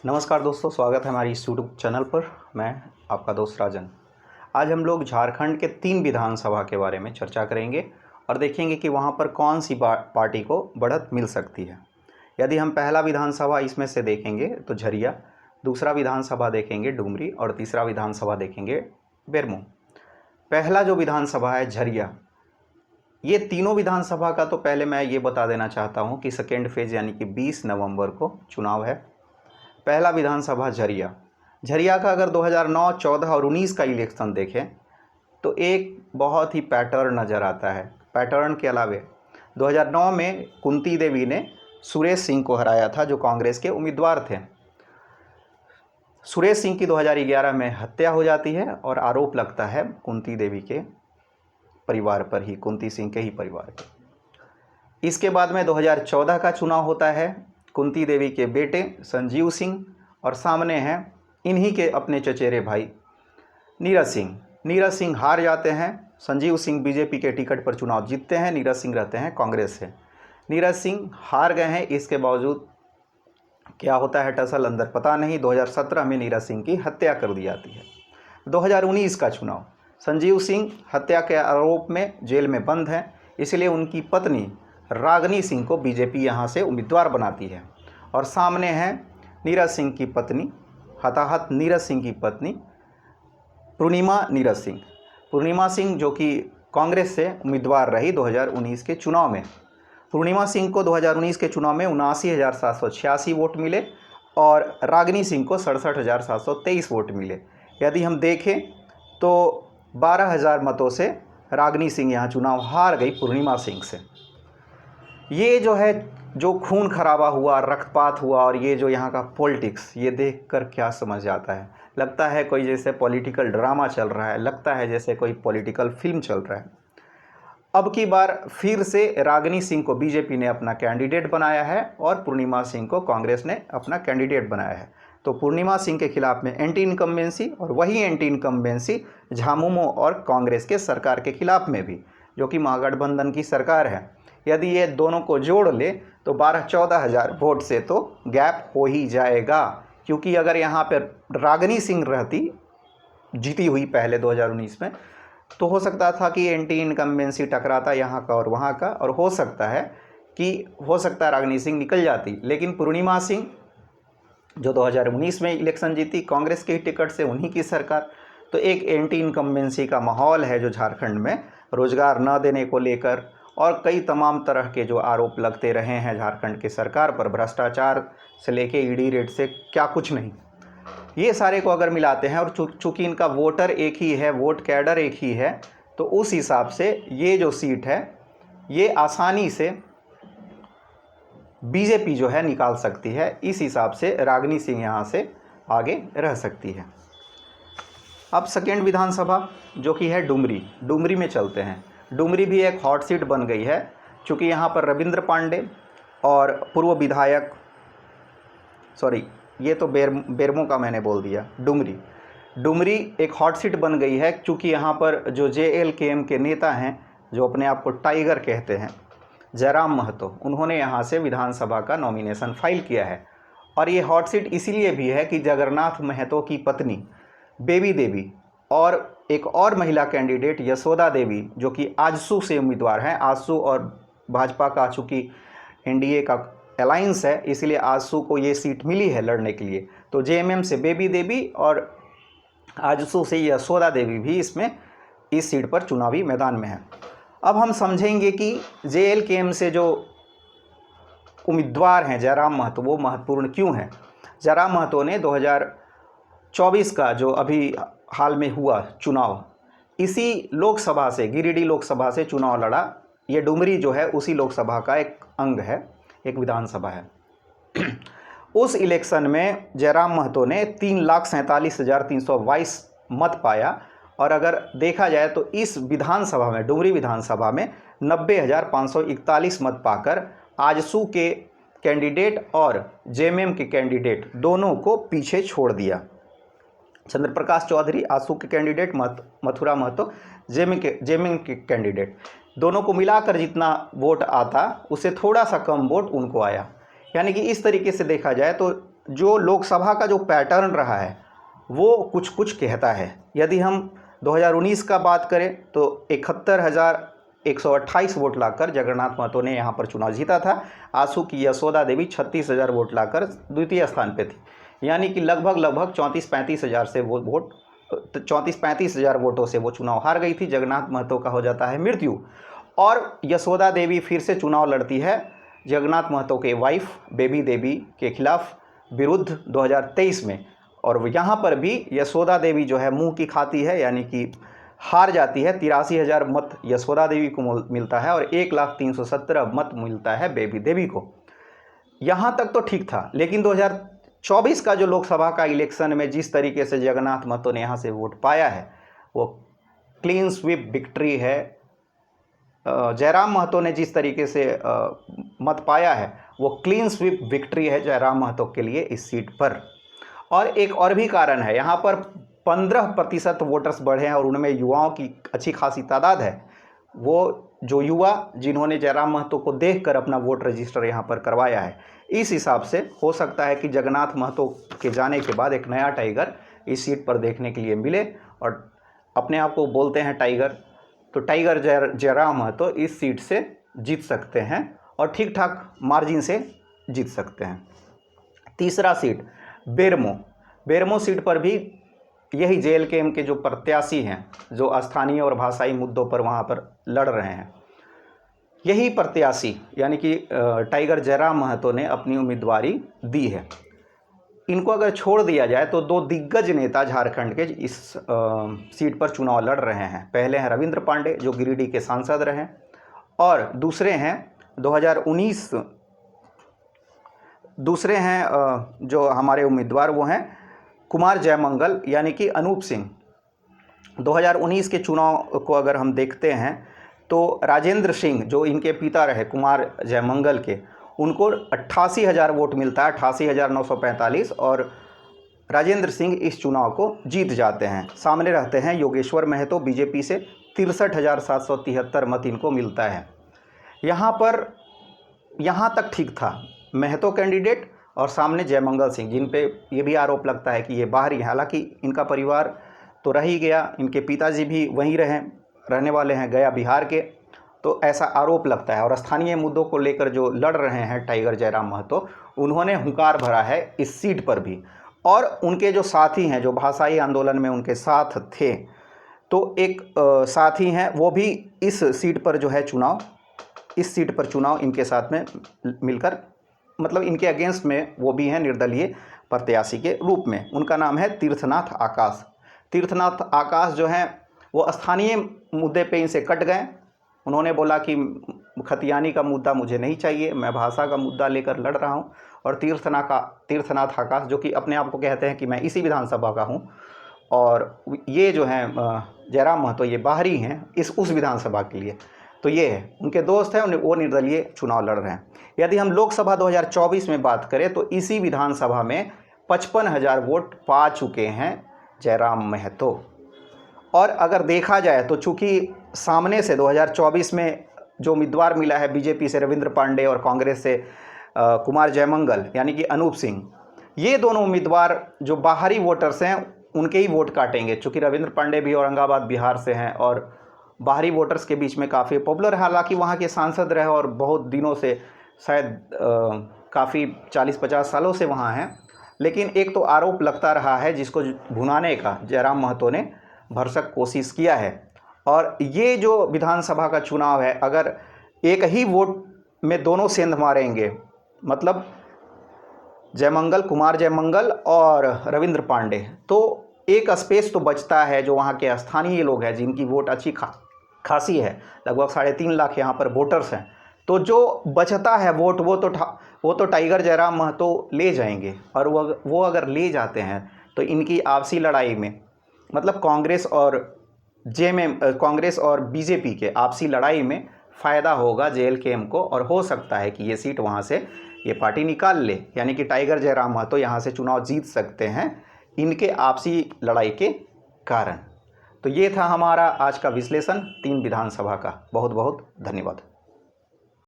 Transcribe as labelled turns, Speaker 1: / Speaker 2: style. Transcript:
Speaker 1: नमस्कार दोस्तों, स्वागत है हमारी इस यूट्यूब चैनल पर। मैं आपका दोस्त राजन। आज हम लोग झारखंड के 3 विधानसभा के बारे में चर्चा करेंगे और देखेंगे कि वहां पर कौन सी पार्टी को बढ़त मिल सकती है। यदि हम पहला विधानसभा इसमें से देखेंगे तो झरिया, दूसरा विधानसभा देखेंगे डुमरी और तीसरा विधानसभा देखेंगे बेरमो। पहला जो विधानसभा है झरिया, ये तीनों विधानसभा का तो पहले मैं ये बता देना चाहता हूँ कि सेकेंड फेज यानी कि 20 नवंबर को चुनाव है। पहला विधानसभा झरिया का अगर 2009, 14 और 19 का इलेक्शन देखें तो एक बहुत ही पैटर्न नज़र आता है। पैटर्न के अलावे 2009 में कुंती देवी ने सुरेश सिंह को हराया था, जो कांग्रेस के उम्मीदवार थे। सुरेश सिंह की 2011 में हत्या हो जाती है और आरोप लगता है कुंती देवी के परिवार पर ही, कुंती सिंह के ही परिवार के। इसके बाद में 2014 का चुनाव होता है। कुंती देवी के बेटे संजीव सिंह और सामने हैं इन्हीं के अपने चचेरे भाई नीरज सिंह। नीरज सिंह हार जाते हैं। संजीव सिंह बीजेपी के टिकट पर चुनाव जीतते हैं। नीरज सिंह रहते हैं कांग्रेस से। नीरज सिंह हार गए हैं, इसके बावजूद क्या होता है टसल अंदर पता नहीं। 2017 में नीरज सिंह की हत्या कर दी जाती है। 2019 का चुनाव, संजीव सिंह हत्या के आरोप में जेल में बंद हैं, इसलिए उनकी पत्नी रागनी सिंह को बीजेपी यहाँ से उम्मीदवार बनाती है। और सामने हैं नीरज सिंह की पत्नी, हताहत नीरज सिंह की पत्नी पूर्णिमा नीरज सिंह। पूर्णिमा सिंह जो कि कांग्रेस से उम्मीदवार रही 2019 के चुनाव में। पूर्णिमा सिंह को 2019 के चुनाव में 79,786 वोट मिले और रागनी सिंह को 67,723 वोट मिले। यदि हम देखें तो 12,000 मतों से रागनी सिंह यहाँ चुनाव हार गई पूर्णिमा सिंह से। ये जो है, जो खून खराबा हुआ, रक्तपात हुआ और ये जो यहाँ का पॉलिटिक्स, ये देखकर क्या समझ आता है? लगता है कोई जैसे पॉलिटिकल ड्रामा चल रहा है, लगता है जैसे कोई पॉलिटिकल फिल्म चल रहा है। अब की बार फिर से रागनी सिंह को बीजेपी ने अपना कैंडिडेट बनाया है और पूर्णिमा सिंह को कांग्रेस ने अपना कैंडिडेट बनाया है। तो पूर्णिमा सिंह के खिलाफ में एंटी इनकम्बेंसी और वही एंटी इनकम्बेंसी झामुमो और कांग्रेस के सरकार के खिलाफ में भी, जो कि महागठबंधन की सरकार है। यदि ये दोनों को जोड़ ले तो 12-14 हज़ार वोट से तो गैप हो ही जाएगा। क्योंकि अगर यहाँ पर रागनी सिंह रहती, जीती हुई पहले 2019 में, तो हो सकता था कि एंटी इनकम्बेंसी टकराता यहाँ का और वहाँ का, और हो सकता है रागनी सिंह निकल जाती। लेकिन पूर्णिमा सिंह जो 2019 में इलेक्शन जीती कांग्रेस के टिकट से, उन्हीं की सरकार, तो एक एंटी इनकम्बेंसी का माहौल है जो झारखंड में रोजगार न देने को लेकर और कई तमाम तरह के जो आरोप लगते रहे हैं झारखंड की सरकार पर, भ्रष्टाचार से लेके ईडी रेड से क्या कुछ नहीं, ये सारे को अगर मिलाते हैं और चूँकि इनका वोटर एक ही है, वोट कैडर एक ही है, तो उस हिसाब से ये जो सीट है ये आसानी से बीजेपी जो है निकाल सकती है। इस हिसाब से रागनी सिंह यहाँ से आगे रह सकती है। अब सेकेंड विधानसभा जो कि है डुमरी में चलते हैं। डुमरी भी एक हॉट सीट बन गई है, चूँकि यहाँ पर रविंद्र पांडे और पूर्व विधायक, ये तो बेरमो का मैंने बोल दिया, डुमरी एक हॉट सीट बन गई है, क्योंकि यहाँ पर जो JLKM के नेता हैं, जो अपने आप को टाइगर कहते हैं, जयराम महतो, उन्होंने यहाँ से विधानसभा का नॉमिनेशन फाइल किया है। और ये हॉट सीट इसीलिए भी है कि जगन्नाथ महतो की पत्नी बेबी देवी और एक और महिला कैंडिडेट यशोदा देवी, जो कि आजसू से उम्मीदवार हैं। आजसू और भाजपा का चूँकि NDA का अलायंस है, इसलिए आजसू को ये सीट मिली है लड़ने के लिए। तो JMM से बेबी देवी और आजसू से यशोदा देवी भी इस सीट पर चुनावी मैदान में है। अब हम समझेंगे कि JLKM से जो उम्मीदवार हैं जयराम महतो, वो महत्वपूर्ण क्यों हैं। जयराम महतो ने 2024 का जो अभी हाल में हुआ चुनाव, इसी लोकसभा से, गिरिडीह लोकसभा से चुनाव लड़ा। ये डुमरी जो है उसी लोकसभा का एक अंग है, एक विधानसभा है। उस इलेक्शन में जयराम महतो ने 3,47,322 मत पाया। और अगर देखा जाए तो इस विधानसभा में, डुमरी विधानसभा में 90,541 मत पाकर आजसू के कैंडिडेट और JMM के कैंडिडेट दोनों को पीछे छोड़ दिया। चंद्र प्रकाश चौधरी आजसू के कैंडिडेट, मथुरा महतो JMM के कैंडिडेट, दोनों को मिलाकर जितना वोट आता उससे थोड़ा सा कम वोट उनको आया। यानी कि इस तरीके से देखा जाए तो जो लोकसभा का जो पैटर्न रहा है वो कुछ कुछ कहता है। यदि हम 2019 का बात करें तो 71,128 वोट लाकर जगन्नाथ महतो ने यहाँ पर चुनाव जीता था। आंसू की यशोदा देवी 36,000 वोट लाकर द्वितीय स्थान पे थी, यानी कि लगभग 34-35 हज़ार से वो वोट 34-35 हज़ार वोटों से वो चुनाव हार गई थी। जगन्नाथ महतो का हो जाता है मृत्यु और यशोदा देवी फिर से चुनाव लड़ती है जगन्नाथ महतो के वाइफ बेबी देवी के खिलाफ विरुद्ध 2023 में, और यहाँ पर भी यशोदा देवी जो है मुंह की खाती है, यानी कि हार जाती है। 83,000 मत यशोदा देवी को मिलता है और 1,317 मत मिलता है बेबी देवी को। यहाँ तक तो ठीक था, लेकिन 2024 का जो लोकसभा का इलेक्शन में जिस तरीके से जगन्नाथ महतो ने यहाँ से वोट पाया है वो क्लीन स्वीप विक्ट्री है। जयराम महतो ने जिस तरीके से मत पाया है वो क्लीन स्वीप विक्ट्री है जयराम महतो के लिए इस सीट पर। और एक और भी कारण है, यहाँ पर 15% वोटर्स बढ़े हैं और उनमें युवाओं की अच्छी खासी तादाद है। वो जो युवा जिन्होंने जयराम महतो को देखकर अपना वोट रजिस्टर यहाँ पर करवाया है, इस हिसाब से हो सकता है कि जगन्नाथ महतो के जाने के बाद एक नया टाइगर इस सीट पर देखने के लिए मिले, और अपने आप को बोलते हैं टाइगर, तो टाइगर जयराम महतो इस सीट से जीत सकते हैं और ठीक ठाक मार्जिन से जीत सकते हैं। तीसरा सीट बेरमो सीट पर भी यही JLKM के जो प्रत्याशी हैं जो स्थानीय और भाषाई मुद्दों पर वहाँ पर लड़ रहे हैं, यही प्रत्याशी यानी कि टाइगर जयराम महतो ने अपनी उम्मीदवारी दी है। इनको अगर छोड़ दिया जाए तो दो दिग्गज नेता झारखंड के इस सीट पर चुनाव लड़ रहे हैं। पहले हैं रविंद्र पांडे जो गिरिडीह के सांसद रहे, और दूसरे हैं जो हमारे उम्मीदवार वो हैं कुमार जयमंगल यानी कि अनूप सिंह। 2019 के चुनाव को अगर हम देखते हैं तो राजेंद्र सिंह जो इनके पिता रहे कुमार जयमंगल के, उनको 88,000 वोट मिलता है, 88,945, और राजेंद्र सिंह इस चुनाव को जीत जाते हैं। सामने रहते हैं योगेश्वर महतो बीजेपी से, 63,773 मत इनको मिलता है। यहाँ तक ठीक था, महतो कैंडिडेट और सामने जयमंगल सिंह, जिन पे ये भी आरोप लगता है कि ये बाहरी हैं। हालांकि इनका परिवार तो रह ही गया, इनके पिताजी भी वहीं रहने वाले हैं, गया बिहार के, तो ऐसा आरोप लगता है। और स्थानीय मुद्दों को लेकर जो लड़ रहे हैं टाइगर जयराम महतो, उन्होंने हुंकार भरा है इस सीट पर भी। और उनके जो साथी हैं जो भाषाई आंदोलन में उनके साथ थे, तो एक साथी हैं वो भी इस सीट पर जो है इस सीट पर चुनाव इनके साथ में मिलकर, मतलब इनके अगेंस्ट में वो भी हैं निर्दलीय प्रत्याशी के रूप में। उनका नाम है तीर्थनाथ आकाश। तीर्थनाथ आकाश जो हैं वो स्थानीय मुद्दे पे इनसे कट गए। उन्होंने बोला कि खतियानी का मुद्दा मुझे नहीं चाहिए, मैं भाषा का मुद्दा लेकर लड़ रहा हूँ। और तीर्थनाथ आकाश जो कि अपने आप को कहते हैं कि मैं इसी विधानसभा का हूँ, और ये जो हैं जयराम महतो ये बाहरी हैं उस विधानसभा के लिए, तो ये है उनके दोस्त हैं, वो निर्दलीय चुनाव लड़ रहे हैं। यदि हम लोकसभा 2024 में बात करें तो इसी विधानसभा में 55,000 वोट पा चुके हैं जयराम महतो। और अगर देखा जाए तो चूँकि सामने से 2024 में जो उम्मीदवार मिला है बीजेपी से रविंद्र पांडे और कांग्रेस से कुमार जयमंगल यानी कि अनूप सिंह, ये दोनों उम्मीदवार जो बाहरी वोटर्स हैं उनके ही वोट काटेंगे। चूँकि रविंद्र पांडे भी औरंगाबाद बिहार से हैं और बाहरी वोटर्स के बीच में काफ़ी पॉपुलर है। हालांकि वहाँ के सांसद रहे और बहुत दिनों से, शायद काफ़ी 40-50 सालों से वहाँ हैं, लेकिन एक तो आरोप लगता रहा है जिसको भुनाने का जयराम महतो ने भरसक कोशिश किया है। और ये जो विधानसभा का चुनाव है, अगर एक ही वोट में दोनों सेंध मारेंगे, मतलब कुमार जयमंगल और रविंद्र पांडे, तो एक स्पेस तो बचता है जो वहाँ के स्थानीय लोग हैं जिनकी वोट अच्छी खासी है, लगभग 3.5 लाख यहाँ पर वोटर्स हैं। तो जो बचता है वोट वो तो टाइगर जयराम महतो ले जाएंगे। और वो अगर ले जाते हैं तो इनकी आपसी लड़ाई में, मतलब कांग्रेस और बीजेपी के आपसी लड़ाई में फ़ायदा होगा JLKM को, और हो सकता है कि ये सीट वहाँ से ये पार्टी निकाल ले, यानी कि टाइगर जयराम महतो यहाँ से चुनाव जीत सकते हैं इनके आपसी लड़ाई के कारण। तो ये था हमारा आज का विश्लेषण 3 विधानसभा का। बहुत बहुत धन्यवाद।